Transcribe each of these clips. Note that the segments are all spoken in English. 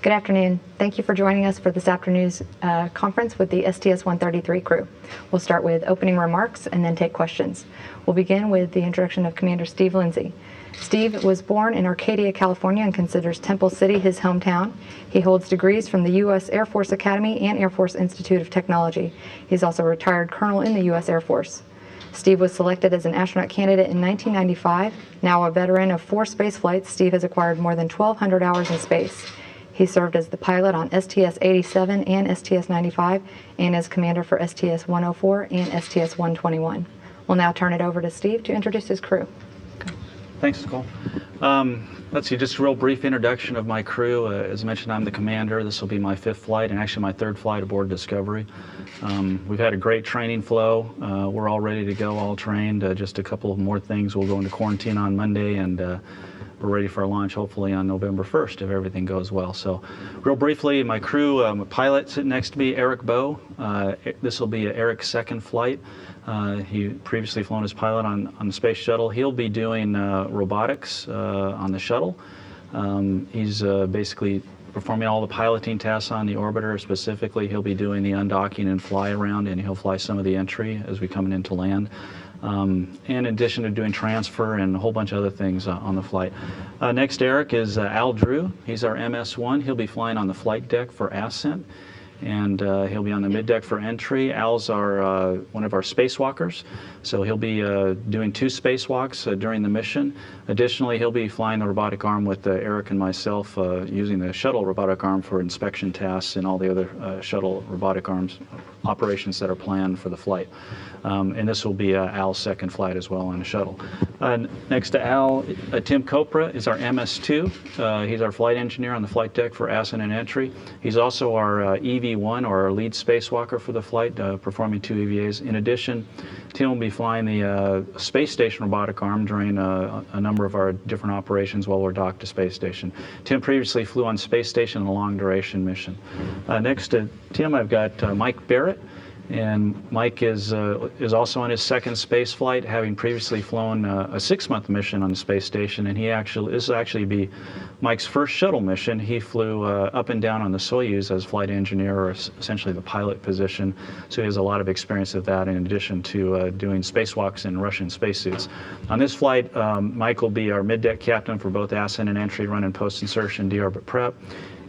Good afternoon. Thank you for joining us for this afternoon's conference with the STS-133 crew. We'll start with opening remarks and then take questions. We'll begin with the introduction of Commander Steve Lindsey. Steve was born in Arcadia, California, and considers Temple City his hometown. He holds degrees from the U.S. Air Force Academy and Air Force Institute of Technology. He's also a retired colonel in the U.S. Air Force. Steve was selected as an astronaut candidate in 1995. Now a veteran of 4 space flights, Steve has acquired more than 1,200 hours in space. He served as the pilot on STS-87 and STS-95 and as commander for STS-104 and STS-121. We'll now turn it over to Steve to introduce his crew. Thanks, Nicole. Let's see, just a real brief introduction of my crew. As mentioned, I'm the commander. This will be my 5th flight and actually my 3rd flight aboard Discovery. We've had a great training flow. We're all ready to go, all trained. Just a couple of more things. We'll go into quarantine on Monday, and we're ready for our launch hopefully on November 1st if everything goes well. So real briefly, my crew, a pilot sitting next to me, Eric Boe. This will be Eric's 2nd flight. He previously flown as pilot on the space shuttle. He'll be doing robotics on the shuttle. He's basically performing all the piloting tasks on the orbiter. Specifically, he'll be doing the undocking and fly around, and he'll fly some of the entry as we come into land. In addition to doing transfer and a whole bunch of other things on the flight. Next, Eric is Al Drew. He's our MS-1. He'll be flying on the flight deck for ascent, and he'll be on the mid-deck for entry. Al's one of our spacewalkers, so he'll be doing 2 spacewalks during the mission. Additionally, he'll be flying the robotic arm with Eric and myself, using the shuttle robotic arm for inspection tasks and all the other shuttle robotic arms operations that are planned for the flight. And this will be Al's 2nd flight as well on a shuttle. Next to Al, Tim Kopra is our MS-2. He's our flight engineer on the flight deck for ascent and entry. He's also our EV-1, or our lead spacewalker for the flight, performing 2 EVAs. In addition, Tim will be flying the space station robotic arm during a number of our different operations while we're docked to space station. Tim previously flew on space station in a long duration mission. Next to Tim, I've got Mike Barratt. And Mike is also on his 2nd space flight, having previously flown a 6-month mission on the space station. And this will actually be Mike's 1st shuttle mission. He flew up and down on the Soyuz as flight engineer, or essentially the pilot position. So he has a lot of experience of that, in addition to doing spacewalks in Russian spacesuits. On this flight, Mike will be our mid-deck captain for both ascent and entry, run and post-insertion, deorbit prep.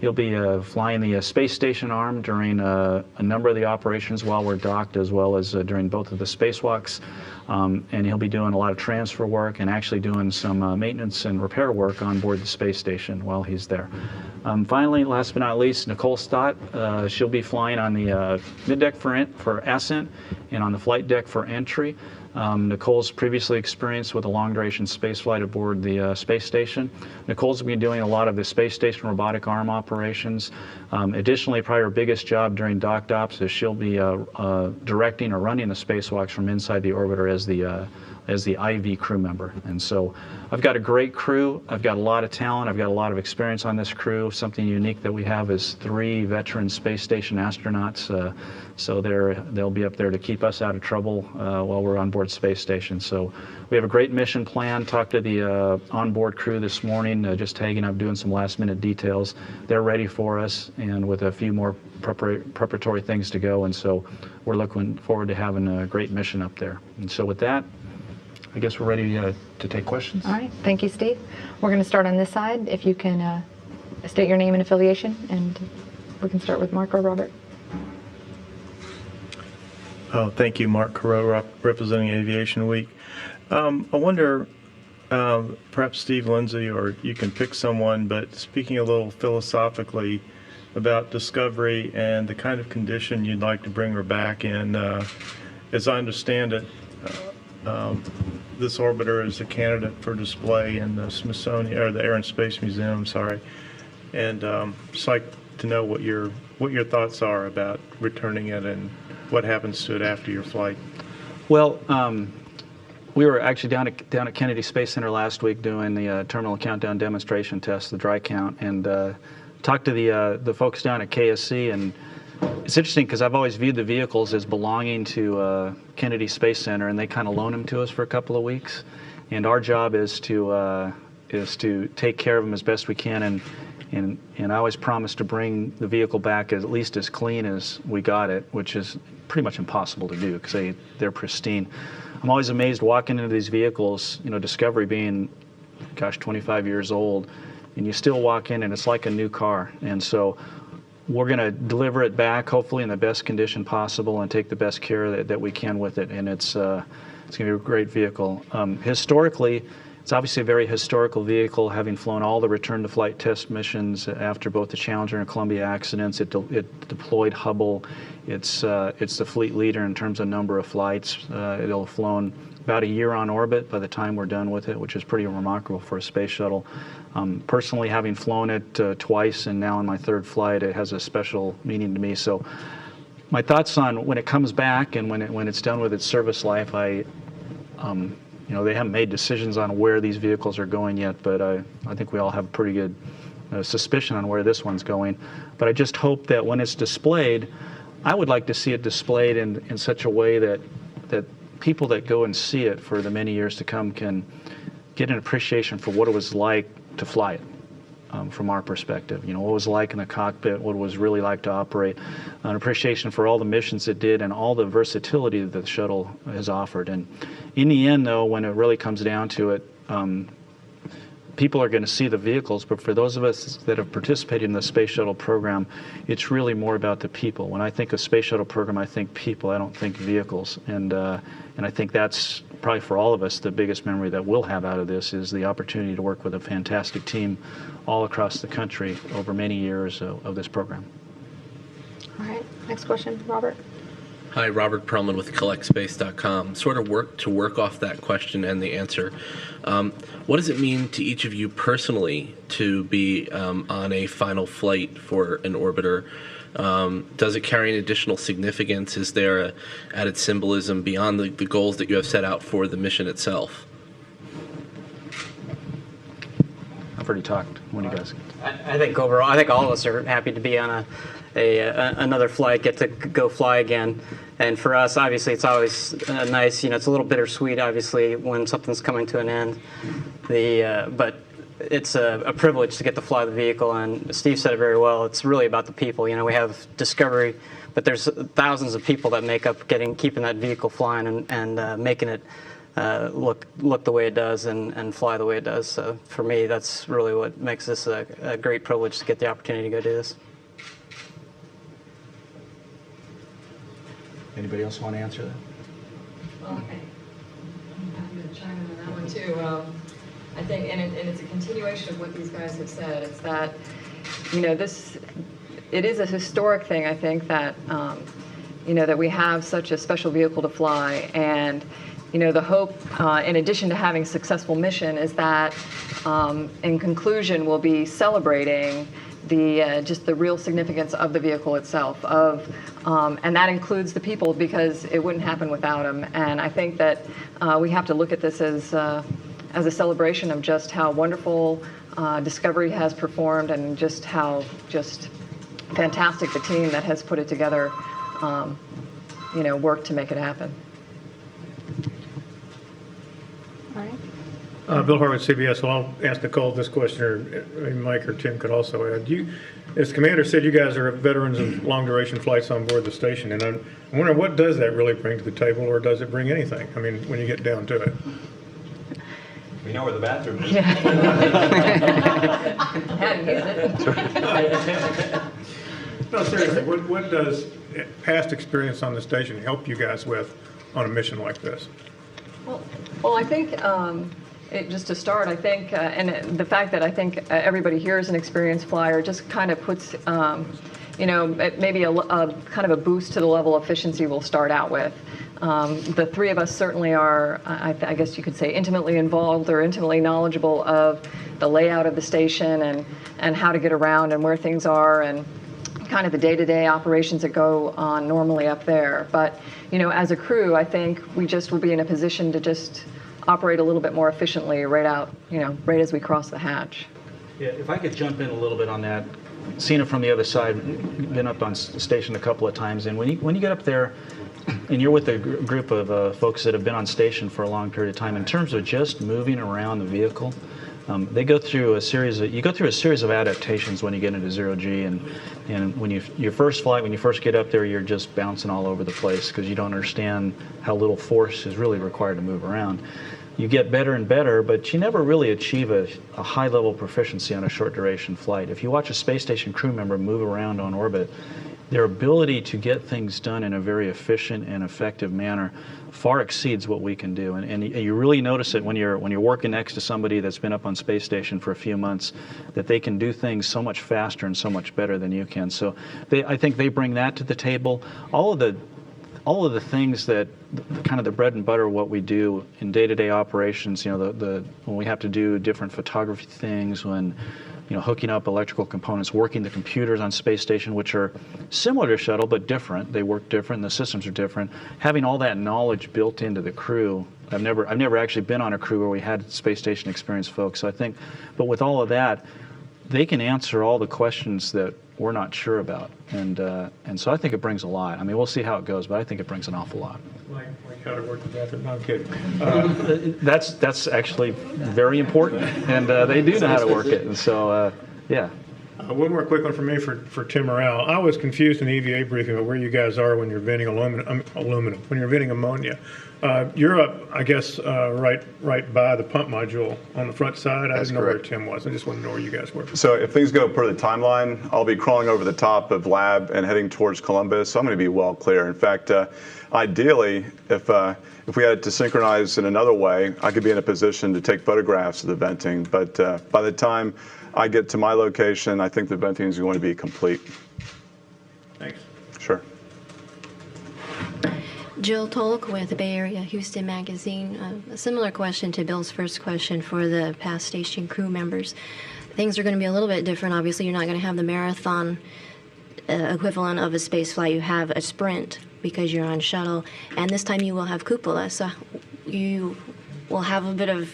He'll be flying the space station arm during a number of the operations while we're docked, as well as during both of the spacewalks. And he'll be doing a lot of transfer work and actually doing some maintenance and repair work on board the space station while he's there. Finally, last but not least, Nicole Stott. She'll be flying on the mid-deck for ascent and on the flight deck for entry. Nicole's previously experienced with a long-duration space flight aboard the space station. Nicole's been doing a lot of the space station robotic arm operations. Additionally, probably her biggest job during docked ops is she'll be directing or running the spacewalks from inside the orbiter as the IV crew member. And so I've got a great crew. I've got a lot of talent. I've got a lot of experience on this crew. Something unique that we have is 3 veteran space station astronauts. So they'll be up there to keep us out of trouble while we're on board space station. So we have a great mission plan. Talked to the onboard crew this morning, just tagging up, doing some last minute details. They're ready for us, and with a few more preparatory things to go. And so we're looking forward to having a great mission up there. And so with that, I guess we're ready to take questions. All right. Thank you, Steve. We're going to start on this side. If you can state your name and affiliation, and we can start with Mark or Robert. Oh, thank you, Mark Carreau, representing Aviation Week. I wonder, perhaps Steve Lindsey, or you can pick someone, but speaking a little philosophically about Discovery and the kind of condition you'd like to bring her back in. As I understand it, this orbiter is a candidate for display in the Smithsonian, or the Air and Space Museum, sorry. And just like to know what your thoughts are about returning it and what happens to it after your flight. Well, we were actually down at Kennedy Space Center last week doing the terminal countdown demonstration test, the dry count, and talked to the folks down at KSC. And it's interesting because I've always viewed the vehicles as belonging to Kennedy Space Center, and they kind of loan them to us for a couple of weeks. And our job is to take care of them as best we can. And And I always promise to bring the vehicle back at least as clean as we got it, which is pretty much impossible to do because they're pristine. I'm always amazed walking into these vehicles, Discovery being, 25 years old, and you still walk in and it's like a new car. And so we're going to deliver it back, hopefully in the best condition possible, and take the best care that we can with it. And it's going to be a great vehicle. Historically, it's obviously a very historical vehicle, having flown all the return-to-flight test missions after both the Challenger and Columbia accidents. It deployed Hubble. It's the fleet leader in terms of number of flights. It'll have flown about a year on orbit by the time we're done with it, which is pretty remarkable for a space shuttle. Personally, having flown it twice and now on my third flight, it has a special meaning to me. So my thoughts on when it comes back and when it's done with its service life, they haven't made decisions on where these vehicles are going yet, but I think we all have a pretty good suspicion on where this one's going. But I just hope that when it's displayed, I would like to see it displayed in such a way that people that go and see it for the many years to come can get an appreciation for what it was like to fly it. From our perspective, what it was like in the cockpit, what it was really like to operate, an appreciation for all the missions it did and all the versatility that the shuttle has offered. And in the end, though, when it really comes down to it, people are going to see the vehicles, but for those of us that have participated in the space shuttle program, it's really more about the people. When I think of space shuttle program, I think people, I don't think vehicles. And I think that's probably for all of us the biggest memory that we'll have out of this is the opportunity to work with a fantastic team all across the country over many years of this program. All right, next question, Robert. Hi, Robert Perlman with CollectSpace.com. Sort of work off that question and the answer. What does it mean to each of you personally to be on a final flight for an orbiter? Does it carry an additional significance? Is there a added symbolism beyond the goals that you have set out for the mission itself? I've already talked. What do you guys? I think overall, I think all of us are happy to be on another flight, get to go fly again. And for us, obviously, it's always nice. It's a little bittersweet, obviously, when something's coming to an end. But it's a privilege to get to fly the vehicle. And Steve said it very well. It's really about the people. We have Discovery, but there's thousands of people that make up keeping that vehicle flying and making it look the way it does and fly the way it does. So for me, that's really what makes this a great privilege to get the opportunity to go do this. Anybody else want to answer that? Well, I'm going to chime in on that one too. I think, and it's a continuation of what these guys have said. It's that, it is a historic thing. I think that, that we have such a special vehicle to fly, and the hope, in addition to having a successful mission, is that, in conclusion, we'll be celebrating just the real significance of the vehicle itself, and that includes the people, because it wouldn't happen without them. And I think that we have to look at this as a celebration of just how wonderful Discovery has performed, and just how fantastic the team that has put it together, worked to make it happen. All right. Bill Harwood, CBS. Well, I'll ask Nicole this question, or Mike or Tim could also add. As Commander said, you guys are veterans of long-duration flights on board the station, and I'm wondering, what does that really bring to the table, or does it bring anything? I mean, when you get down to it. We know where the bathroom is. No, seriously, what does past experience on the station help you guys with on a mission like this? Well, I think, just to start, I think, and the fact that I think everybody here is an experienced flyer just kind of puts, maybe a kind of a boost to the level of efficiency we'll start out with. The three of us certainly are, I guess you could say, intimately involved or intimately knowledgeable of the layout of the station and how to get around and where things are, and kind of the day-to-day operations that go on normally up there. But, as a crew, I think we just will be in a position to just operate a little bit more efficiently right as we cross the hatch. Yeah, if I could jump in a little bit on that. Seeing it from the other side, been up on station a couple of times, and when you get up there and you're with a group of folks that have been on station for a long period of time, in terms of just moving around the vehicle, They go through a series of adaptations when you get into zero G, and when your first flight, when you first get up there, you're just bouncing all over the place because you don't understand how little force is really required to move around. You get better and better, but you never really achieve a high level proficiency on a short duration flight. If you watch a space station crew member move around on orbit, their ability to get things done in a very efficient and effective manner far exceeds what we can do. And you really notice it when you're working next to somebody that's been up on space station for a few months, that they can do things so much faster and so much better than you can. So I think they bring that to the table. All of the things that kind of the bread and butter of what we do in day-to-day operations, when we have to do different photography things, when hooking up electrical components, working the computers on space station, which are similar to shuttle but different. They work different. The systems are different. Having all that knowledge built into the crew. I've never actually been on a crew where we had space station experienced folks. So I think, but with all of that, they can answer all the questions that we're not sure about, and so I think it brings a lot. I mean, we'll see how it goes, but I think it brings an awful lot. Like how to work the bathroom. No, I'm kidding. That's actually very important, and they do know how to work it, and so yeah. One more quick one for me for Tim Morrell. I was confused in the EVA briefing about where you guys are when you're venting aluminum, when you're venting ammonia. You're up, I guess, right by the pump module on the front side. I didn't know where Tim was. I just wanted to know where you guys were. So if things go per the timeline, I'll be crawling over the top of lab and heading towards Columbus. So I'm going to be well clear. In fact, ideally, if we had to synchronize in another way, I could be in a position to take photographs of the venting. But by the time I get to my location, I think the venting is going to be complete. Thanks. Sure. Jill Tolk with the Bay Area Houston Magazine. A similar question to Bill's first question for the past station crew members. Things are going to be a little bit different. Obviously, you're not going to have the marathon equivalent of a space flight. You have a sprint because you're on shuttle, and this time you will have cupola. So you will have a bit of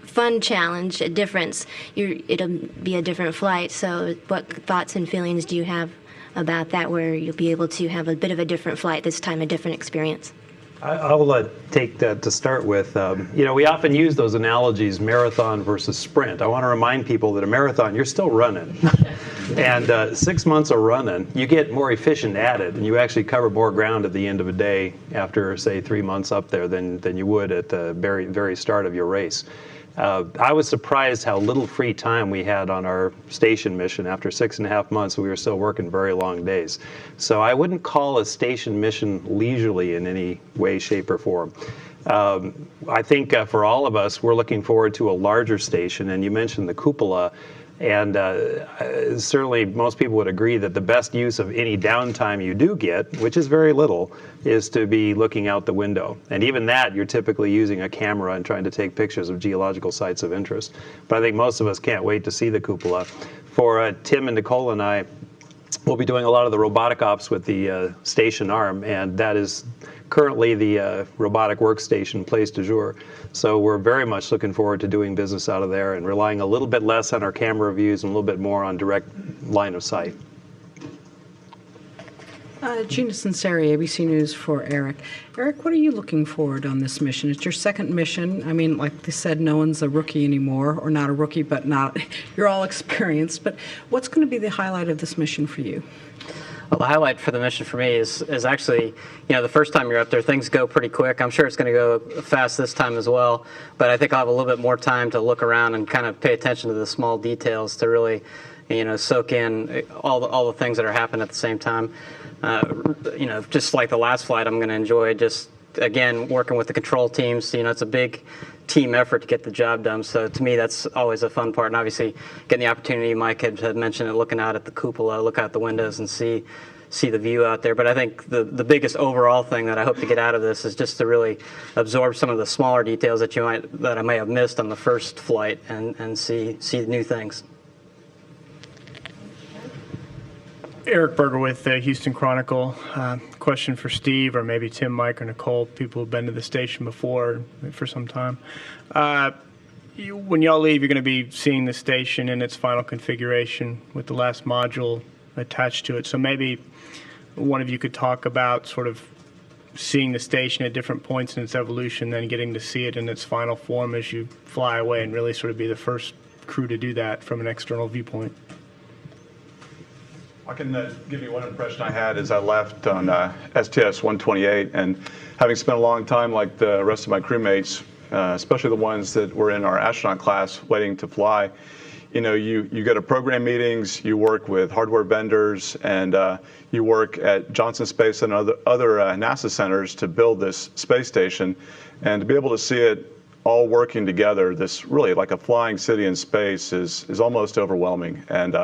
fun challenge, a difference. It'll be a different flight. So what thoughts and feelings do you have about that, where you'll be able to have a bit of a different flight this time, a different experience? I'll take that to start with. We often use those analogies, marathon versus sprint. I want to remind people that a marathon, you're still running. And 6 months of running, you get more efficient at it, and you actually cover more ground at the end of a day after, say, 3 months up there than you would at the very, very start of your race. I was surprised how little free time we had on our station mission. After 6.5 months, we were still working very long days. So I wouldn't call a station mission leisurely in any way, shape, or form. I think for all of us, we're looking forward to a larger station, and you mentioned the cupola. And certainly most people would agree that the best use of any downtime you do get, which is very little, is to be looking out the window. And even that, you're typically using a camera and trying to take pictures of geological sites of interest. But I think most of us can't wait to see the cupola. For Tim and Nicole and I, we'll be doing a lot of the robotic ops with the station arm, and that is currently the robotic workstation place du jour. So we're very much looking forward to doing business out of there and relying a little bit less on our camera views and a little bit more on direct line of sight. Gina Sinceri, ABC News for Eric. Eric, what are you looking forward on this mission? It's your second mission. I mean, like they said, no one's a rookie anymore, or not a rookie, but not, you're all experienced. But what's going to be the highlight of this mission for you? Well, the highlight for the mission for me is actually, the first time you're up there, things go pretty quick. I'm sure it's going to go fast this time as well, but I think I'll have a little bit more time to look around and kind of pay attention to the small details to really, soak in all the things that are happening at the same time. Just like the last flight, I'm going to enjoy just, again, working with the control teams. It's a big team effort to get the job done. So to me, that's always a fun part. And obviously, getting the opportunity, Mike had mentioned it, looking out at the cupola, look out the windows and see the view out there. But I think the biggest overall thing that I hope to get out of this is just to really absorb some of the smaller details that I may have missed on the first flight and see new things. Eric Berger with the Houston Chronicle. Question for Steve, or maybe Tim, Mike, or Nicole, people who've been to the station before for some time. When y'all leave, you're going to be seeing the station in its final configuration with the last module attached to it. So maybe one of you could talk about sort of seeing the station at different points in its evolution, then getting to see it in its final form as you fly away and really sort of be the first crew to do that from an external viewpoint? I can give you one impression I had as I left on STS-128, and having spent a long time like the rest of my crewmates, especially the ones that were in our astronaut class waiting to fly, you go to program meetings, you work with hardware vendors, and you work at Johnson Space and other NASA centers to build this space station, and to be able to see it all working together, this really like a flying city in space is almost overwhelming. And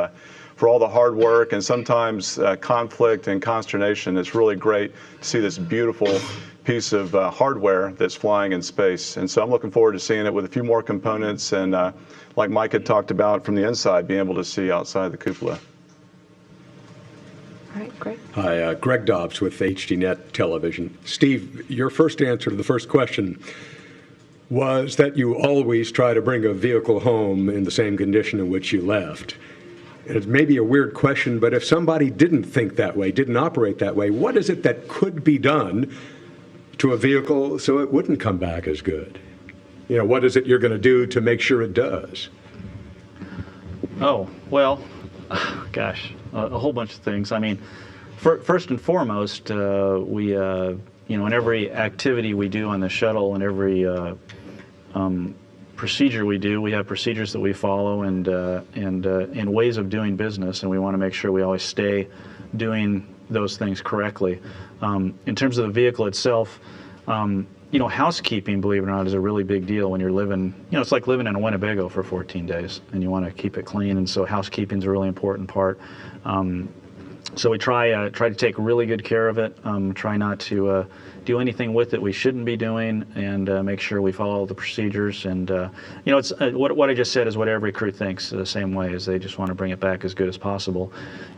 for all the hard work and sometimes conflict and consternation, it's really great to see this beautiful piece of hardware that's flying in space. And so I'm looking forward to seeing it with a few more components and like Mike had talked about from the inside, being able to see outside the cupola. All right, great. Hi, Greg Dobbs with HDNet Television. Steve, your first answer to the first question was that you always try to bring a vehicle home in the same condition in which you left. And it may be a weird question, but if somebody didn't think that way, didn't operate that way, what is it that could be done to a vehicle so it wouldn't come back as good? What is it you're going to do to make sure it does? Oh, well, gosh, a whole bunch of things. I mean, first and foremost, we, in every activity we do on the shuttle and every procedure we do, we have procedures that we follow and ways of doing business, and we want to make sure we always stay doing those things correctly. In terms of the vehicle itself, housekeeping, believe it or not, is a really big deal when you're living, it's like living in a Winnebago for 14 days, and you want to keep it clean, and so housekeeping is a really important part. So we try to take really good care of it, try not to do anything with it we shouldn't be doing, and make sure we follow the procedures. And it's what I just said is what every crew thinks the same way, is they just want to bring it back as good as possible.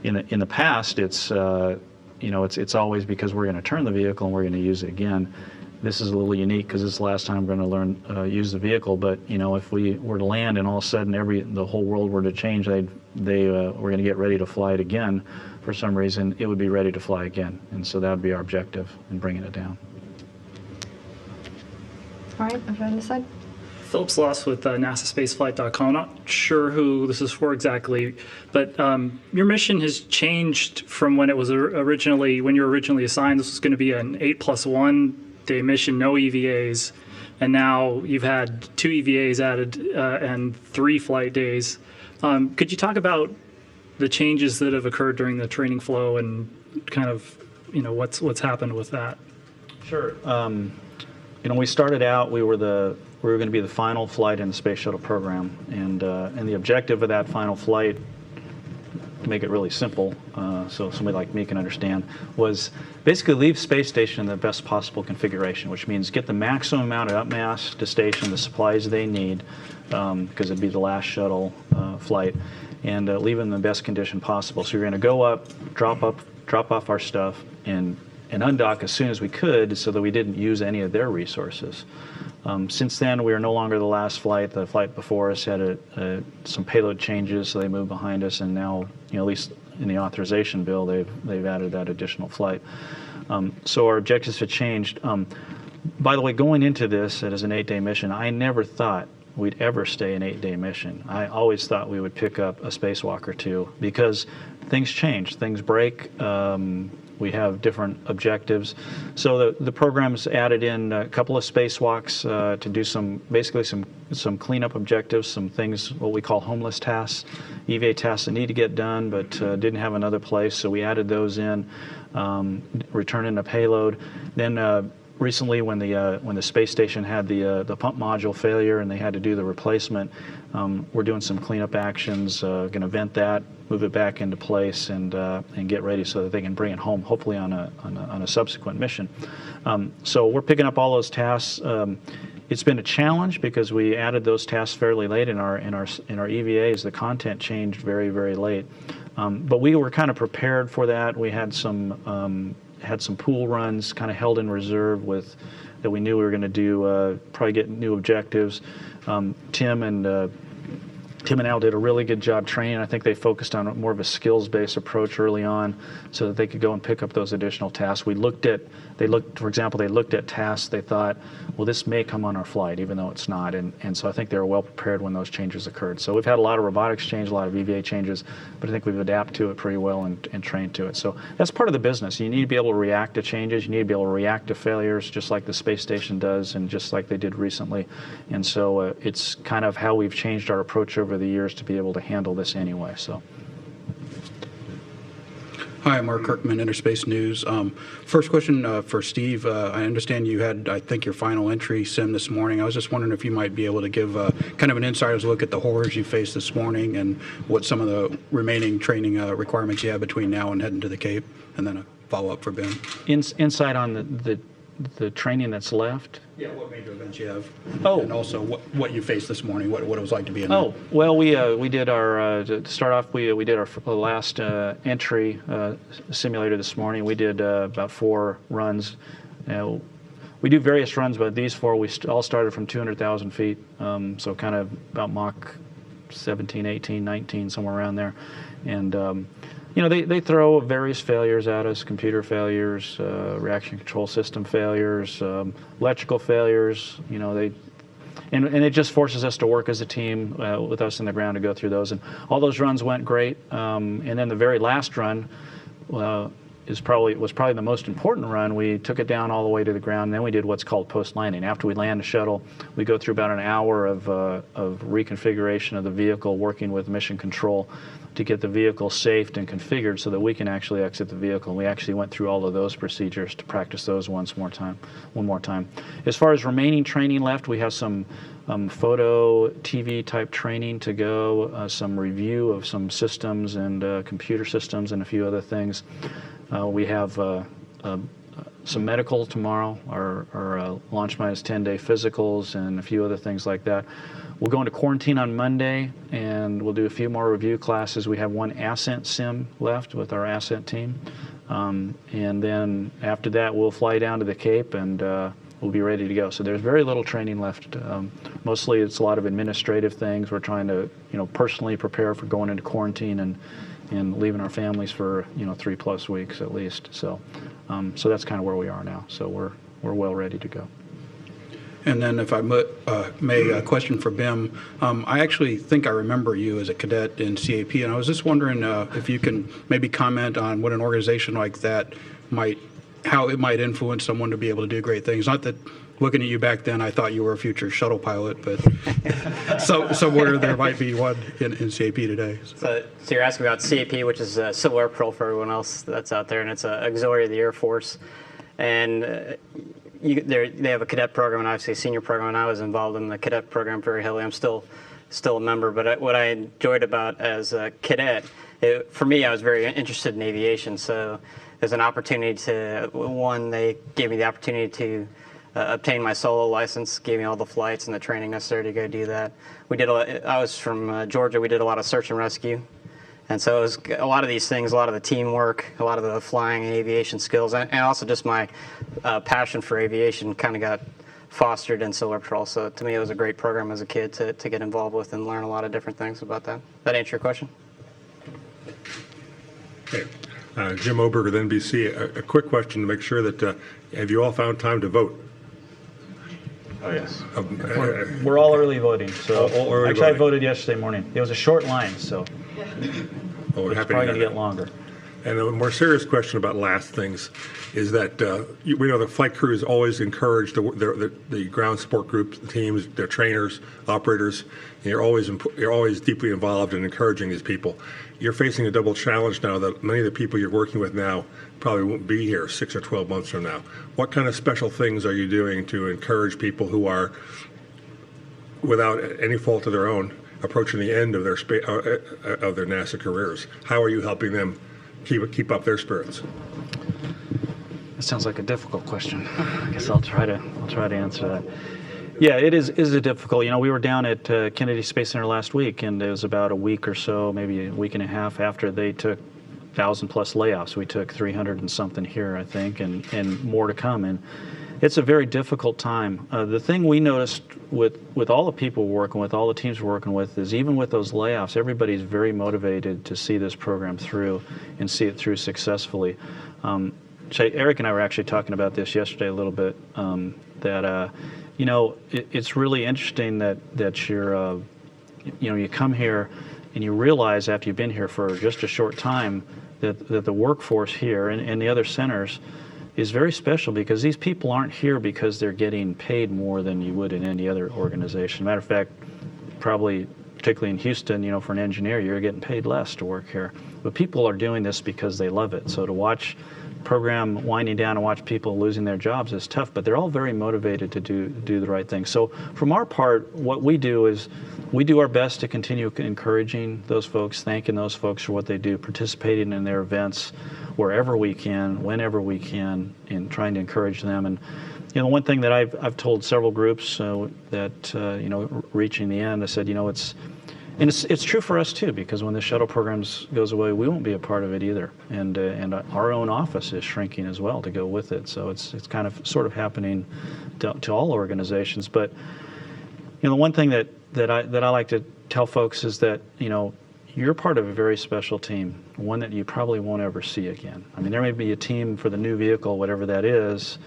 In the past, it's always because we're going to turn the vehicle and we're going to use it again. This is a little unique because it's the last time we're going to learn use the vehicle. But if we were to land and all of a sudden the whole world were to change, they were going to get ready to fly it again. For some reason, it would be ready to fly again, and so that would be our objective in bringing it down. All right, over on this side. Philip Sloss with NASASpaceflight.com. I'm not sure who this is for exactly, but your mission has changed from when it was originally, when you were originally assigned. This was going to be an 8+1 day mission, no EVAs, and now you've had 2 EVAs added and 3 flight days. Could you talk about the changes that have occurred during the training flow and kind of, what's happened with that? Sure. We started out, we were going to be the final flight in the space shuttle program, and the objective of that final flight, to make it really simple, so somebody like me can understand, was basically leave space station in the best possible configuration, which means get the maximum amount of upmass to station, the supplies they need, because it'd be the last shuttle flight, and leave it in the best condition possible. So you're going to go up, drop off our stuff, and undock as soon as we could, so that we didn't use any of their resources. Since then, we are no longer the last flight. The flight before us had some payload changes, so they moved behind us, and now, at least in the authorization bill, they've added that additional flight. So our objectives have changed. By the way, going into this as an 8-day mission, I never thought we'd ever stay an 8-day mission. I always thought we would pick up a spacewalk or two, because things change, things break. We have different objectives. So the program's added in a couple of spacewalks to do basically some cleanup objectives, some things, what we call homeless tasks, EVA tasks that need to get done but didn't have another place. So we added those in, returning a payload. Then recently, when the space station had the pump module failure and they had to do the replacement, we're doing some cleanup actions, going to vent that, move it back into place, and get ready so that they can bring it home, hopefully on a subsequent mission. So we're picking up all those tasks. It's been a challenge because we added those tasks fairly late in our EVAs. The content changed very, very late, but we were kind of prepared for that. We had some pool runs kind of held in reserve that we knew we were going to do, probably get new objectives. Tim and Tim and Al did a really good job training. I think they focused on more of a skills-based approach early on so that they could go and pick up those additional tasks. For example, they looked at tasks they thought, well, this may come on our flight, even though it's not. And so I think they were well prepared when those changes occurred. So we've had a lot of robotics change, a lot of EVA changes, but I think we've adapted to it pretty well and trained to it. So that's part of the business. You need to be able to react to changes. You need to be able to react to failures, just like the space station does and just like they did recently. And so it's kind of how we've changed our approach over the years to be able to handle this anyway. So. Hi, I'm Mark Kirkman, Interspace News. First question for Steve. I understand you had, I think, your final entry sim this morning. I was just wondering if you might be able to give kind of an insider's look at the horrors you faced this morning and what some of the remaining training requirements you have between now and heading to the Cape, and then a follow-up for Ben. Insight on the training that's left? Yeah, what major events you have. Oh. And also what you faced this morning, what it was like to be in there. Oh, well, we did our, to start off, we did our last entry simulator this morning. We did about 4 runs. We do various runs, but these 4, we all started from 200,000 feet, so kind of about Mach 17, 18, 19, somewhere around there. And they throw various failures at us: computer failures, reaction control system failures, electrical failures. And it just forces us to work as a team with us in the ground to go through those. And all those runs went great. And then the very last run was probably the most important run. We took it down all the way to the ground. And then we did what's called post-landing. After we land the shuttle, we go through about an hour of reconfiguration of the vehicle, working with mission control to get the vehicle safed and configured so that we can actually exit the vehicle. We actually went through all of those procedures to practice those one more time. As far as remaining training left, we have some photo, TV type training to go, some review of some systems and computer systems and a few other things. We have some medical tomorrow, our launch minus 10-day physicals and a few other things like that. We'll go into quarantine on Monday, and we'll do a few more review classes. We have 1 ascent sim left with our ascent team. And then after that, we'll fly down to the Cape, and we'll be ready to go. So there's very little training left. Mostly it's a lot of administrative things. We're trying to, personally prepare for going into quarantine and leaving our families for, 3+ weeks at least. So that's kind of where we are now. So we're well ready to go. And then if I may, a question for BIM. I actually think I remember you as a cadet in CAP, and I was just wondering if you can maybe comment on what an organization like that how it might influence someone to be able to do great things. Not that looking at you back then, I thought you were a future shuttle pilot, but somewhere there might be one in CAP today. So you're asking about CAP, which is Civil Air Patrol for everyone else that's out there, and it's an auxiliary of the Air Force. And they have a cadet program and obviously a senior program, and I was involved in the cadet program very heavily. I'm still a member, but what I enjoyed about as a cadet, for me, I was very interested in aviation. So there's an opportunity they gave me the opportunity to obtain my solo license, gave me all the flights and the training necessary to go do that. I was from Georgia. We did a lot of search and rescue. And so it was a lot of these things, a lot of the teamwork, a lot of the flying and aviation skills, and also just my passion for aviation kind of got fostered in Civil Air Patrol. So to me, it was a great program as a kid to get involved with and learn a lot of different things about that. That answer your question? Okay. Jim Oberg with NBC. A quick question to make sure that, have you all found time to vote? Oh, yes. We're all early voting. So I voted yesterday morning. It was a short line, so it's probably going to get longer. And a more serious question about last things is that we know the flight crews always encourage the ground support groups, the teams, their trainers, operators. And you're always deeply involved in encouraging these people. You're facing a double challenge now that many of the people you're working with now probably won't be here 6 or 12 months from now. What kind of special things are you doing to encourage people who are, without any fault of their own, approaching the end of their NASA careers? How are you helping them keep up their spirits? That sounds like a difficult question. I guess I'll try to answer that. Yeah, it is a difficult. We were down at Kennedy Space Center last week, and it was about a week or so, maybe a week and a half after they took 1,000+ layoffs. We took 300 and something here, I think, and more to come. And it's a very difficult time. The thing we noticed with all the people we're working with, all the teams we're working with, is even with those layoffs, everybody's very motivated to see this program through and see it through successfully. Eric and I were actually talking about this yesterday a little bit, that it's really interesting that you're, you come here and you realize after you've been here for just a short time that the workforce here and the other centers is very special, because these people aren't here because they're getting paid more than you would in any other organization. Matter of fact, probably particularly in Houston, for an engineer, you're getting paid less to work here. But people are doing this because they love it. So to watch program winding down and watch people losing their jobs is tough, but they're all very motivated to do the right thing. So from our part, what we do is we do our best to continue encouraging those folks, thanking those folks for what they do, participating in their events wherever we can, whenever we can, and trying to encourage them. And one thing that I've told several groups that reaching the end, I said, it's true for us too, because when the shuttle programs goes away, we won't be a part of it either, and our own office is shrinking as well to go with it. So it's kind of sort of happening to all organizations. But the one thing that I like to tell folks is that you're part of a very special team, one that you probably won't ever see again. I mean, there may be a team for the new vehicle, whatever that is,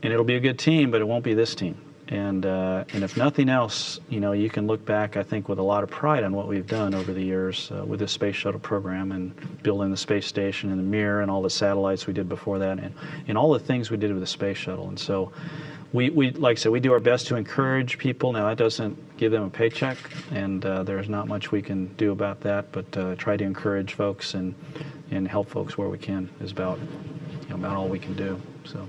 and it'll be a good team, but it won't be this team. And if nothing else, you can look back, I think, with a lot of pride on what we've done over the years with the space shuttle program and building the space station and the Mir and all the satellites we did before that, and all the things we did with the space shuttle. And so we like I said, we do our best to encourage people. Now, that doesn't give them a paycheck, and there's not much we can do about that, but try to encourage folks and help folks where we can is about all we can do. So.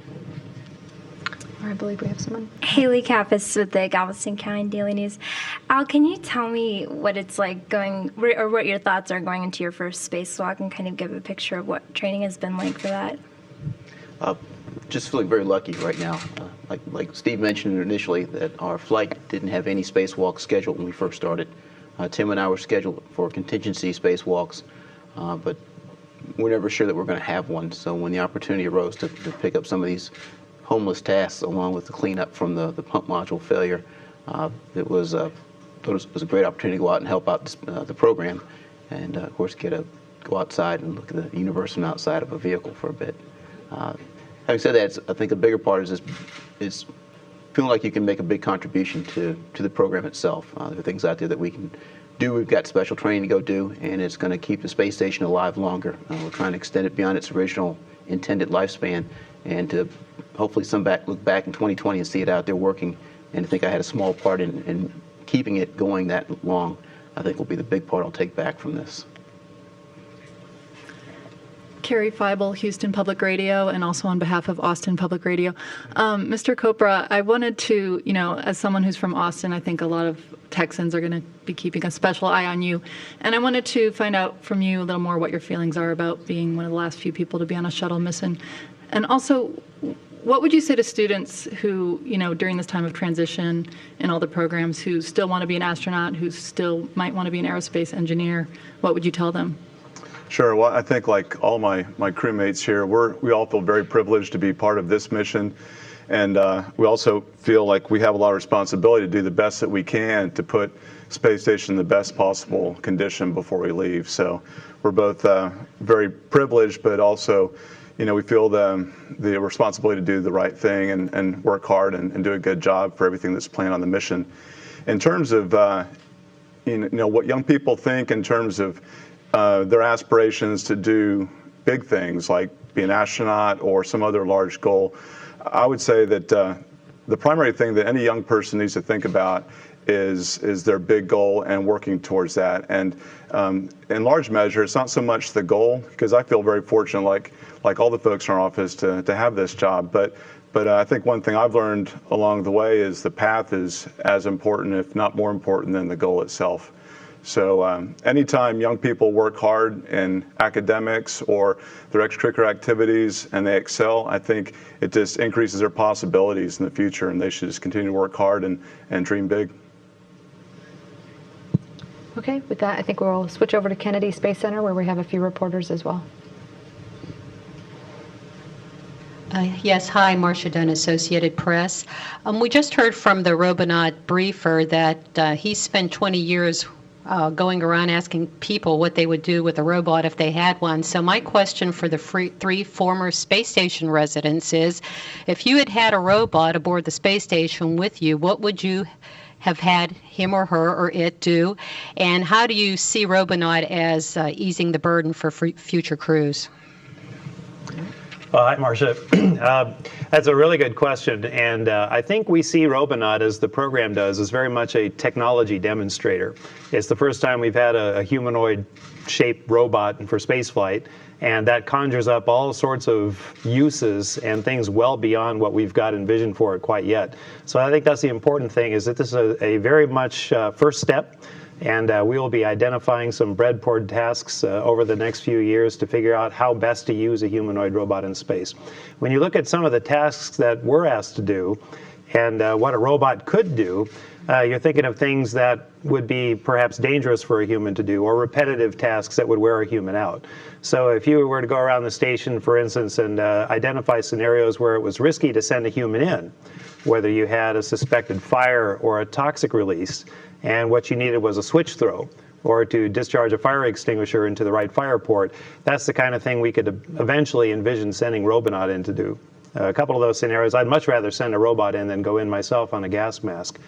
I believe we have someone. Haley Kappas with the Galveston County Daily News. Al, can you tell me what it's like or what your thoughts are going into your first spacewalk, and kind of give a picture of what training has been like for that? Just feeling very lucky right now. Like Steve mentioned initially, that our flight didn't have any spacewalks scheduled when we first started. Tim and I were scheduled for contingency spacewalks, but we're never sure that we're going to have one. So when the opportunity arose to pick up some of these homeless tasks along with the cleanup from the pump module failure, it was a great opportunity to go out and help out the program, and of course go outside and look at the universe from outside of a vehicle for a bit. Having said that, I think a bigger part is feeling like you can make a big contribution to the program itself. There are things out there that we can do. We've got special training to go do, and it's going to keep the space station alive longer. We're trying to extend it beyond its original intended lifespan, and to hopefully look back in 2020 and see it out there working, and I think I had a small part in keeping it going that long. I think will be the big part I'll take back from this. Carrie Feibel, Houston Public Radio, and also on behalf of Austin Public Radio. Mr. Kopra, I wanted to, as someone who's from Austin, I think a lot of Texans are going to be keeping a special eye on you. And I wanted to find out from you a little more what your feelings are about being one of the last few people to be on a shuttle mission. And also, what would you say to students who, during this time of transition in all the programs, who still want to be an astronaut, who still might want to be an aerospace engineer? What would you tell them? Sure. Well, I think like all my crewmates here, we all feel very privileged to be part of this mission. And we also feel like we have a lot of responsibility to do the best that we can to put space station in the best possible condition before we leave. So we're both very privileged, but also, we feel the responsibility to do the right thing and work hard and do a good job for everything that's planned on the mission. In terms of, what young people think in terms of their aspirations to do big things like be an astronaut or some other large goal, I would say that the primary thing that any young person needs to think about is their big goal and working towards that. And in large measure, it's not so much the goal, because I feel very fortunate, like all the folks in our office, to have this job. But I think one thing I've learned along the way is the path is as important, if not more important, than the goal itself. So anytime young people work hard in academics or their extracurricular activities and they excel, I think it just increases their possibilities in the future, and they should just continue to work hard and dream big. Okay, with that, I think we'll switch over to Kennedy Space Center, where we have a few reporters as well. Yes, hi, Marcia Dunn, Associated Press. We just heard from the Robonaut briefer that he spent 20 years going around asking people what they would do with a robot if they had one. So my question for the three former space station residents is, if you had had a robot aboard the space station with you, what would you have had him or her or it do? And how do you see Robonaut as easing the burden for future crews? Well, hi, Marcia. That's a really good question. And I think we see Robonaut, as the program does, as very much a technology demonstrator. It's the first time we've had a humanoid-shaped robot for spaceflight, and that conjures up all sorts of uses and things well beyond what we've got envisioned for it quite yet. So I think that's the important thing, is that this is a very much first step. And we will be identifying some breadboard tasks over the next few years to figure out how best to use a humanoid robot in space. When you look at some of the tasks that we're asked to do and what a robot could do, you're thinking of things that would be perhaps dangerous for a human to do, or repetitive tasks that would wear a human out. So if you were to go around the station, for instance, and identify scenarios where it was risky to send a human in, whether you had a suspected fire or a toxic release, and what you needed was a switch throw or to discharge a fire extinguisher into the right fire port, that's the kind of thing we could eventually envision sending Robonaut in to do. A couple of those scenarios, I'd much rather send a robot in than go in myself on a gas mask.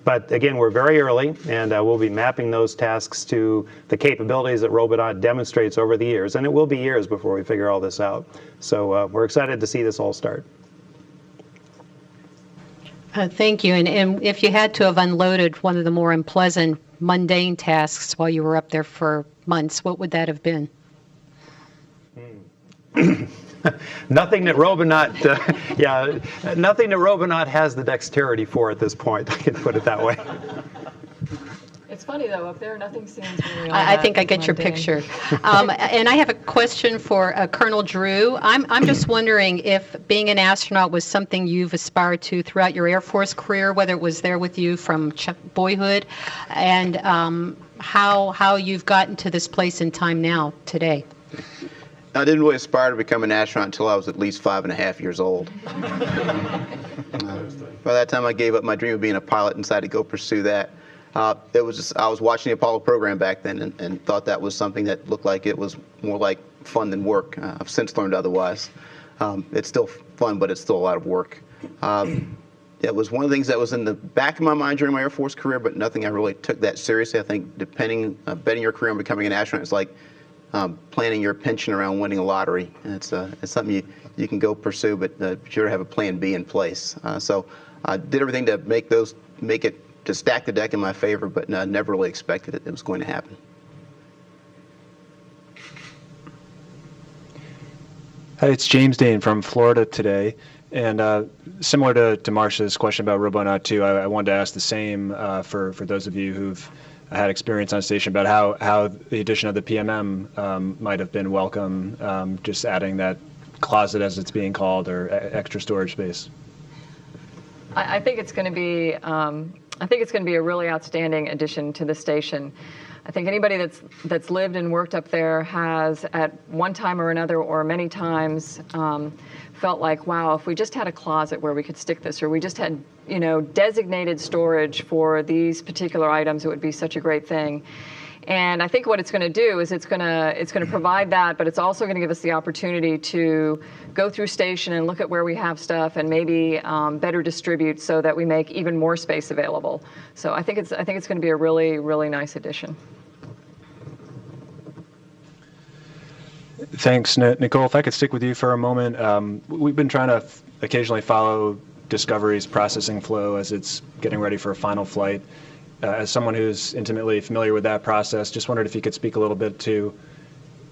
But again, we're very early, and we'll be mapping those tasks to the capabilities that Robonaut demonstrates over the years, and it will be years before we figure all this out. So we're excited to see this all start. Thank you. And if you had to have unloaded one of the more unpleasant, mundane tasks while you were up there for months, what would that have been? Nothing that Robonaut, nothing that Robonaut has the dexterity for at this point. I can put it that way. It's funny, though, up there, nothing seems really I think I get your picture. And I have a question for Colonel Drew. I'm just wondering if being an astronaut was something you've aspired to throughout your Air Force career, whether it was there with you from boyhood, and how you've gotten to this place in time now, today. I didn't really aspire to become an astronaut until I was at least 5.5 years old. By that time, I gave up my dream of being a pilot and decided to go pursue that. I was watching the Apollo program back then and thought that was something that looked like it was more like fun than work. I've since learned otherwise. It's still fun, but it's still a lot of work. It was one of the things that was in the back of my mind during my Air Force career, but nothing I really took that seriously. I think betting your career on becoming an astronaut is like planning your pension around winning a lottery. And it's something you can go pursue, but you sure have a plan B in place. So I did everything to make it to stack the deck in my favor, but never really expected it was going to happen. Hi, it's James Dane from Florida today. And similar to Marcia's question about Robonaut 2, I wanted to ask the same for those of you who've had experience on station about how the addition of the PMM might have been welcome, just adding that closet, as it's being called, or extra storage space. I think it's going to be a really outstanding addition to the station. I think anybody that's lived and worked up there has, at one time or another, or many times, felt like, wow, if we just had a closet where we could stick this, or we just had, designated storage for these particular items, it would be such a great thing. And I think what it's going to do is it's going to provide that, but it's also going to give us the opportunity to go through station and look at where we have stuff and maybe better distribute so that we make even more space available. So I think it's going to be a really, really nice addition. Thanks, Nicole. If I could stick with you for a moment, we've been trying to occasionally follow Discovery's processing flow as it's getting ready for a final flight. As someone who's intimately familiar with that process, just wondered if you could speak a little bit to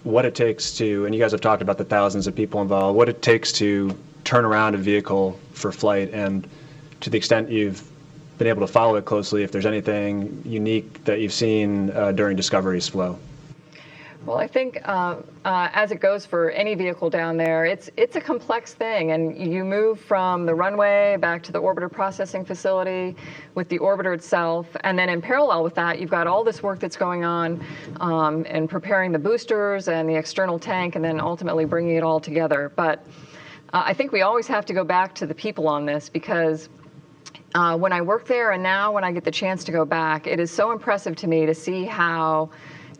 what it takes to, and you guys have talked about the thousands of people involved, what it takes to turn around a vehicle for flight, and to the extent you've been able to follow it closely, if there's anything unique that you've seen during Discovery's flow. Well, I think as it goes for any vehicle down there, it's a complex thing, and you move from the runway back to the orbiter processing facility with the orbiter itself, and then in parallel with that, you've got all this work that's going on and preparing the boosters and the external tank, and then ultimately bringing it all together. But I think we always have to go back to the people on this, because when I worked there and now when I get the chance to go back, it is so impressive to me to see how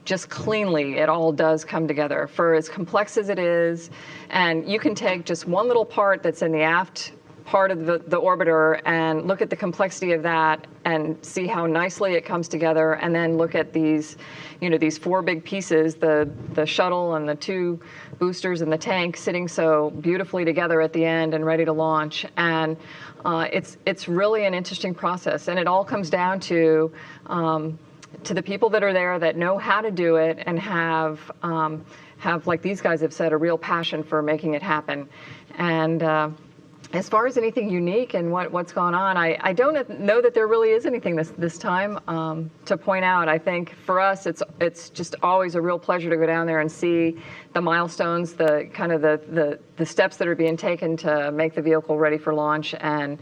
just cleanly it all does come together, for as complex as it is. And you can take just one little part that's in the aft part of the orbiter and look at the complexity of that and see how nicely it comes together, and then look at these, these four big pieces, the shuttle and the two boosters and the tank sitting so beautifully together at the end and ready to launch. And it's really an interesting process, and it all comes down to the people that are there that know how to do it and have, like these guys have said, a real passion for making it happen. And as far as anything unique and what's gone on, I don't know that there really is anything this time to point out. I think for us, it's just always a real pleasure to go down there and see the milestones, the kind of the steps that are being taken to make the vehicle ready for launch. And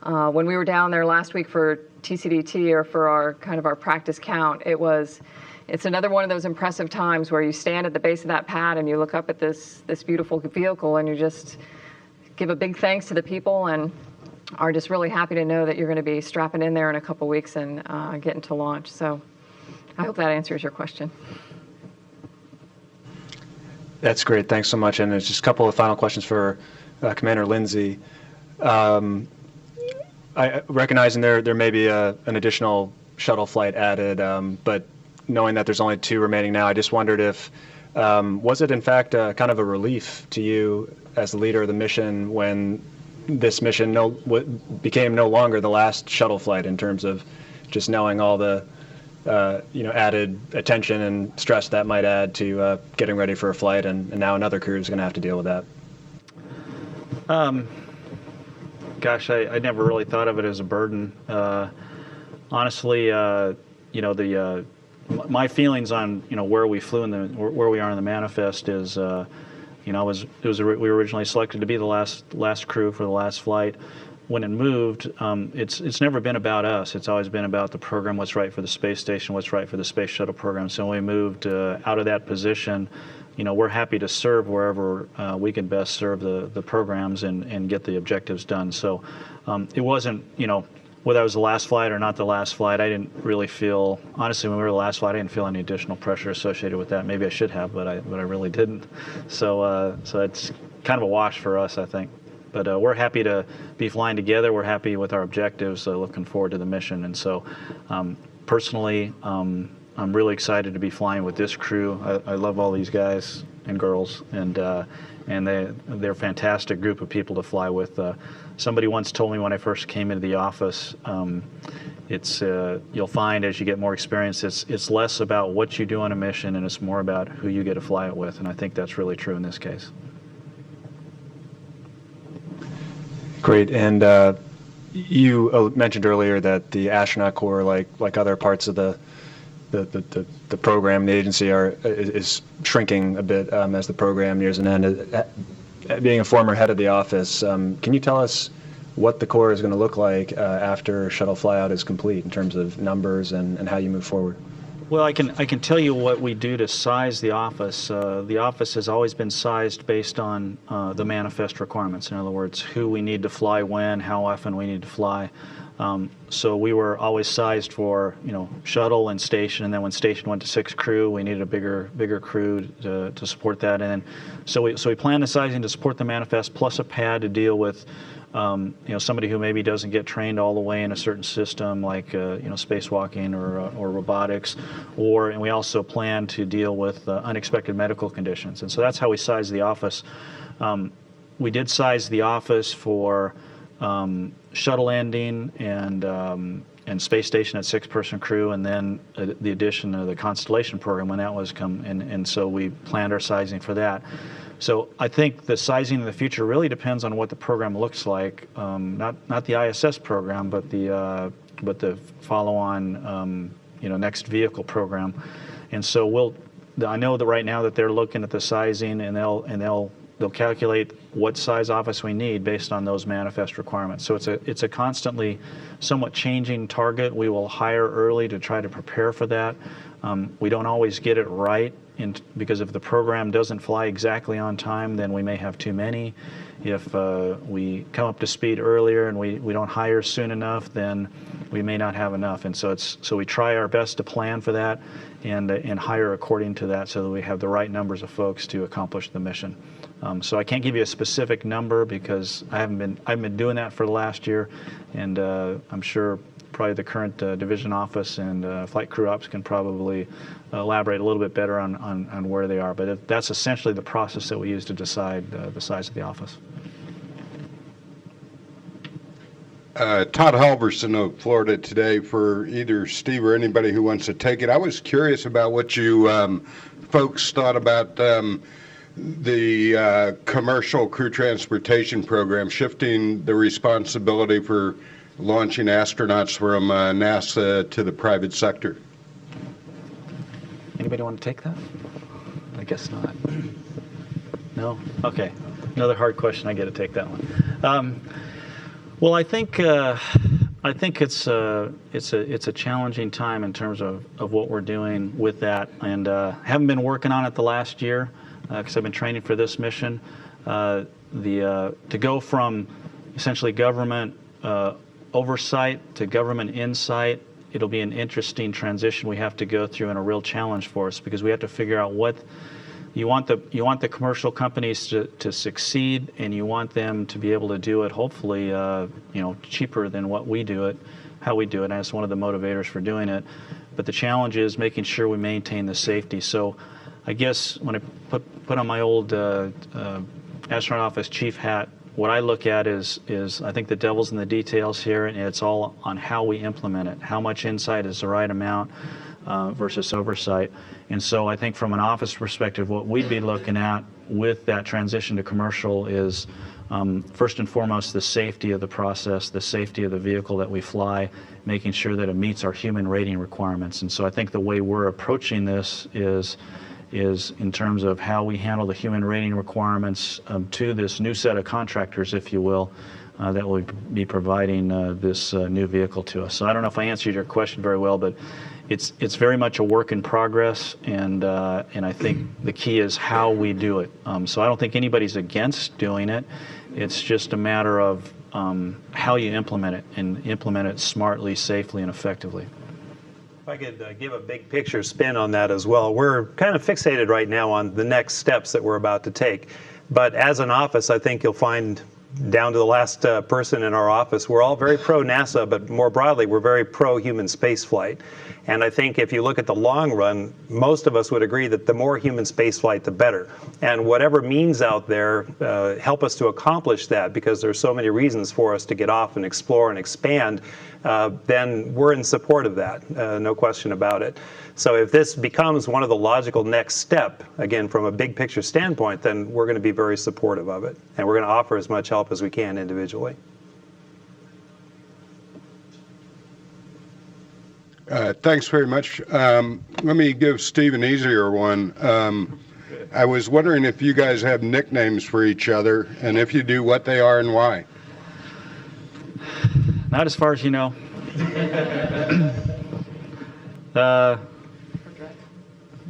when we were down there last week for TCDT, or for our practice count, it's another one of those impressive times where you stand at the base of that pad and you look up at this beautiful vehicle, and you just give a big thanks to the people and are just really happy to know that you're going to be strapping in there in a couple weeks and getting to launch. So I hope that answers your question. That's great. Thanks so much. And there's just a couple of final questions for Commander Lindsey. I recognizing there may be an additional shuttle flight added, but knowing that there's only 2 remaining now, I just wondered if was it in fact kind of a relief to you as the leader of the mission when this mission became no longer the last shuttle flight, in terms of just knowing all the added attention and stress that might add to getting ready for a flight, and now another crew is going to have to deal with that? Gosh, I never really thought of it as a burden. Honestly, my feelings on where we flew where we are in the manifest is, we were originally selected to be the last crew for the last flight. When it moved, it's never been about us. It's always been about the program, what's right for the space station, what's right for the space shuttle program. So when we moved out of that position, we're happy to serve wherever we can best serve the programs and get the objectives done. So it wasn't, whether it was the last flight or not the last flight, I didn't really feel, honestly, when we were the last flight, I didn't feel any additional pressure associated with that. Maybe I should have, but I really didn't. So it's kind of a wash for us, I think. But we're happy to be flying together. We're happy with our objectives, looking forward to the mission. And so personally, I'm really excited to be flying with this crew. I love all these guys and girls, and they're a fantastic group of people to fly with. Somebody once told me when I first came into the office, you'll find as you get more experience, it's less about what you do on a mission and it's more about who you get to fly it with, and I think that's really true in this case. Great. And you mentioned earlier that the astronaut corps, like other parts of the program, the agency, is shrinking a bit as the program nears an end. Being a former head of the office, can you tell us what the Corps is going to look like after shuttle flyout is complete in terms of numbers and how you move forward? Well, I can tell you what we do to size the office. The office has always been sized based on the manifest requirements. In other words, who we need to fly when, how often we need to fly. So we were always sized for shuttle and station, and then when station went to 6 crew, we needed a bigger crew to support that. And then so we planned the sizing to support the manifest plus a pad to deal with somebody who maybe doesn't get trained all the way in a certain system, like spacewalking or robotics, and we also plan to deal with unexpected medical conditions. And so that's how we size the office. We did size the office for shuttle ending and space station at 6-person crew, and then the addition of the Constellation program when that was come, and so we planned our sizing for that. So I think the sizing in the future really depends on what the program looks like, not the ISS program, but the follow-on next vehicle program. And so I know that right now that they're looking at the sizing, and they'll calculate what size office we need based on those manifest requirements. So it's a constantly somewhat changing target. We will hire early to try to prepare for that. We don't always get it right, because if the program doesn't fly exactly on time, then we may have too many. If we come up to speed earlier and we don't hire soon enough, then we may not have enough. And so we try our best to plan for that and hire according to that, so that we have the right numbers of folks to accomplish the mission. So I can't give you a specific number because I haven't been doing that for the last year, and I'm sure probably the current division office and flight crew ops can probably elaborate a little bit better on where they are. But that's essentially the process that we use to decide the size of the office. Todd Halverson of Florida Today, for either Steve or anybody who wants to take it. I was curious about what you folks thought about the commercial crew transportation program, shifting the responsibility for launching astronauts from NASA to the private sector. Anybody want to take that? I guess not. No? Okay. Another hard question. I get to take that one. Well, I think it's a challenging time in terms of what we're doing with that, and haven't been working on it the last year because I've been training for this mission. To go from essentially government oversight to government insight, it'll be an interesting transition we have to go through and a real challenge for us, because we have to figure out what you want the commercial companies to succeed, and you want them to be able to do it hopefully cheaper than what we do it, how we do it, and that's one of the motivators for doing it. But the challenge is making sure we maintain the safety. So I guess when I put on my old astronaut office chief hat, what I look at is I think the devil's in the details here, and it's all on how we implement it. How much insight is the right amount versus oversight. And so I think from an office perspective, what we'd be looking at with that transition to commercial is first and foremost the safety of the process, the safety of the vehicle that we fly, making sure that it meets our human rating requirements. And so I think the way we're approaching this is in terms of how we handle the human rating requirements to this new set of contractors, if you will, that will be providing this new vehicle to us. So I don't know if I answered your question very well, but it's very much a work in progress, and I think the key is how we do it. So I don't think anybody's against doing it. It's just a matter of how you implement it, and implement it smartly, safely, and effectively. If I could give a big picture spin on that as well. We're kind of fixated right now on the next steps that we're about to take. But as an office, I think you'll find down to the last person in our office, we're all very pro-NASA, but more broadly, we're very pro-human spaceflight. And I think if you look at the long run, most of us would agree that the more human spaceflight, the better. And whatever means out there help us to accomplish that, because there's so many reasons for us to get off and explore and expand, then we're in support of that, no question about it. So if this becomes one of the logical next step, again, from a big picture standpoint, then we're going to be very supportive of it. And we're going to offer as much help as we can individually. Thanks very much. Let me give Steve an easier one. I was wondering if you guys have nicknames for each other, and if you do, what they are and why. Not as far as you know.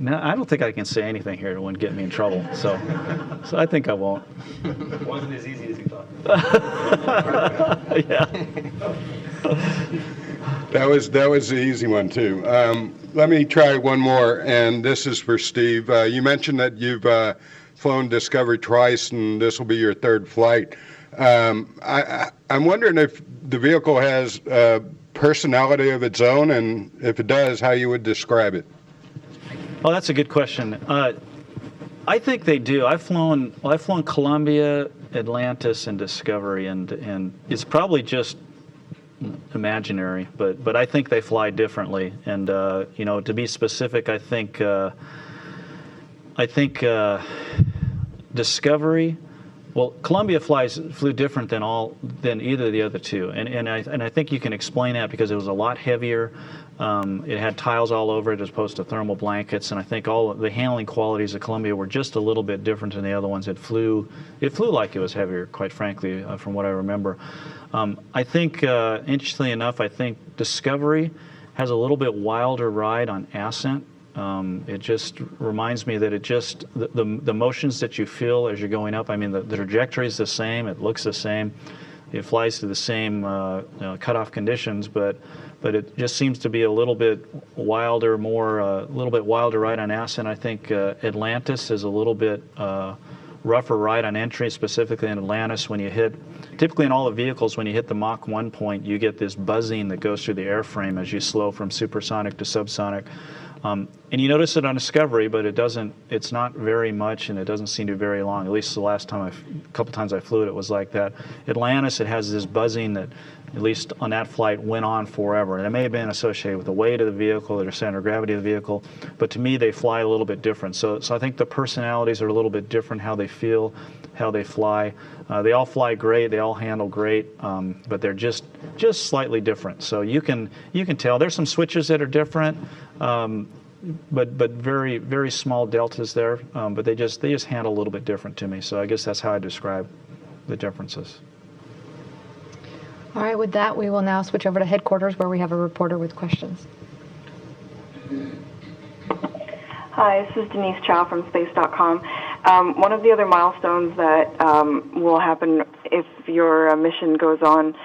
No, I don't think I can say anything here that wouldn't get me in trouble. So I think I won't. It wasn't as easy as you thought. Yeah. That was the easy one too. Let me try one more, and this is for Steve. You mentioned that you've flown Discovery twice, and this will be your third flight. I'm wondering if the vehicle has a personality of its own, and if it does, how you would describe it. Oh, that's a good question. I think they do. I've flown Columbia, Atlantis, and Discovery, and it's probably just imaginary, but I think they fly differently. And to be specific, I think Discovery. Well, Columbia flew different than either of the other two, and I think you can explain that because it was a lot heavier. It had tiles all over it as opposed to thermal blankets, and I think all of the handling qualities of Columbia were just a little bit different than the other ones. It flew like it was heavier, quite frankly, from what I remember. I think, interestingly enough, I think Discovery has a little bit wilder ride on ascent It just reminds me that the motions that you feel as you're going up, I mean, the trajectory is the same, it looks the same, it flies to the same cutoff conditions, but it just seems to be a little bit wilder, a little bit wilder ride on ascent. I think Atlantis is a little bit rougher ride on entry, specifically in Atlantis. When you hit, typically in all the vehicles, when you hit the Mach 1 point, you get this buzzing that goes through the airframe as you slow from supersonic to subsonic. And you notice it on Discovery, but it's not very much, and it doesn't seem to be very long. At least the last time, a couple times I flew it, it was like that. Atlantis, it has this buzzing that, at least on that flight, went on forever. And it may have been associated with the weight of the vehicle or the center of gravity of the vehicle, but to me, they fly a little bit different. So I think the personalities are a little bit different, how they feel, how they fly. They all fly great, they all handle great, but they're just slightly different. So you can tell. There's some switches that are different, but very, very small deltas there. But they just handle a little bit different to me. So I guess that's how I describe the differences. All right, with that, we will now switch over to headquarters where we have a reporter with questions. Hi, this is Denise Chow from Space.com. One of the other milestones that will happen if your mission goes on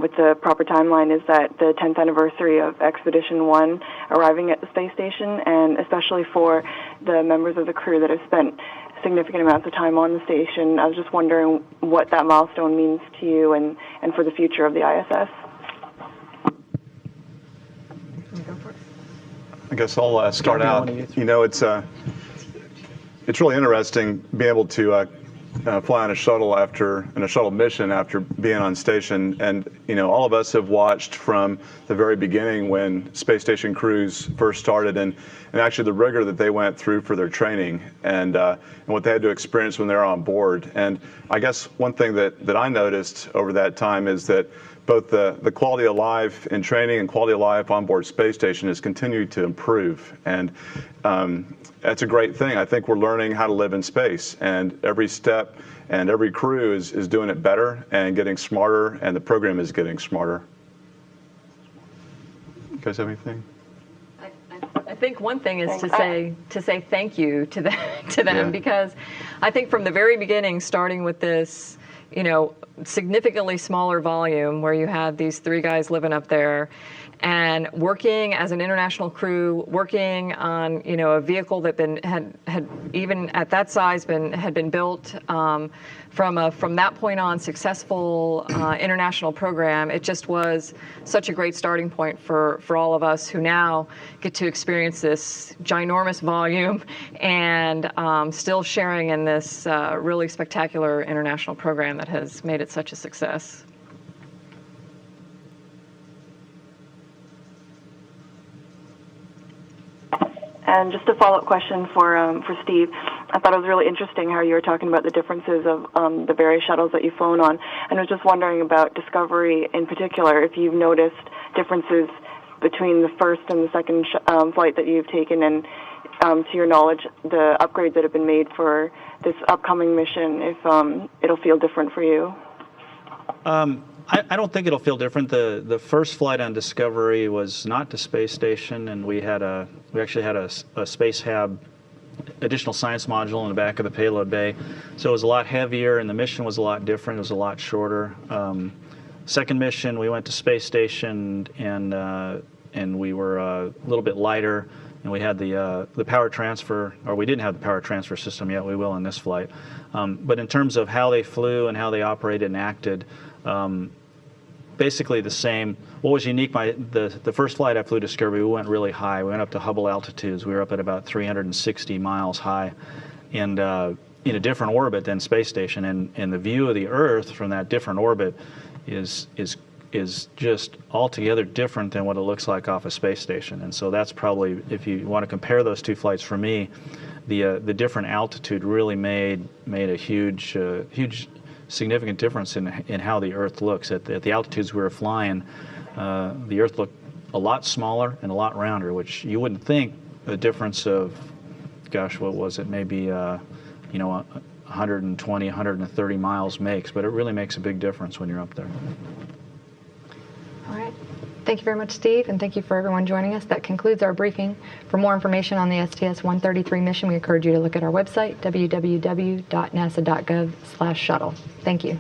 with the proper timeline is that the 10th anniversary of Expedition 1 arriving at the space station, and especially for the members of the crew that have spent significant amounts of time on the station. I was just wondering what that milestone means to you and for the future of the ISS. I guess I'll start out. You know, it's really interesting being able to fly on a shuttle mission after being on station. And you know, all of us have watched from the very beginning when space station crews first started, and actually the rigor that they went through for their training, and what they had to experience when they were on board. And I guess one thing that I noticed over that time is that both the quality of life in training and quality of life on board space station has continued to improve. And that's a great thing. I think we're learning how to live in space, and every step and every crew is doing it better and getting smarter, and the program is getting smarter. You guys have anything? I think one thing is to say thank you to them, because I think from the very beginning, starting with this, you know, significantly smaller volume where you had these 3 guys living up there and working as an international crew, working on, you know, a vehicle that had even at that size had been built from that point on, successful international program. It just was such a great starting point for all of us who now get to experience this ginormous volume and still sharing in this really spectacular international program that has made it such a success. And just a follow-up question for Steve. I thought it was really interesting how you were talking about the differences of the various shuttles that you've flown on. And I was just wondering about Discovery in particular, if you've noticed differences between the first and the second flight that you've taken, and to your knowledge, the upgrades that have been made for this upcoming mission, if it'll feel different for you. I don't think it'll feel different. The first flight on Discovery was not to space station, and we actually had a space hab additional science module in the back of the payload bay, so it was a lot heavier, and the mission was a lot different. It was a lot shorter. Second mission, we went to space station, and we were a little bit lighter, and we had the power transfer, or we didn't have the power transfer system yet. We will in this flight. But in terms of how they flew and how they operated and acted, basically the same. What was unique, the first flight I flew Discovery, we went really high. We went up to Hubble altitudes. We were up at about 360 miles high, and in a different orbit than space station. And the view of the Earth from that different orbit is just altogether different than what it looks like off a space station. And so that's probably, if you want to compare those two flights, for me, the different altitude really made a huge significant difference in how the Earth looks. At the altitudes we were flying, the Earth looked a lot smaller and a lot rounder, which you wouldn't think a difference of, gosh, what was it, maybe 120, 130 miles makes, but it really makes a big difference when you're up there. All right. Thank you very much, Steve, and thank you for everyone joining us. That concludes our briefing. For more information on the STS-133 mission, we encourage you to look at our website, www.nasa.gov/shuttle. Thank you.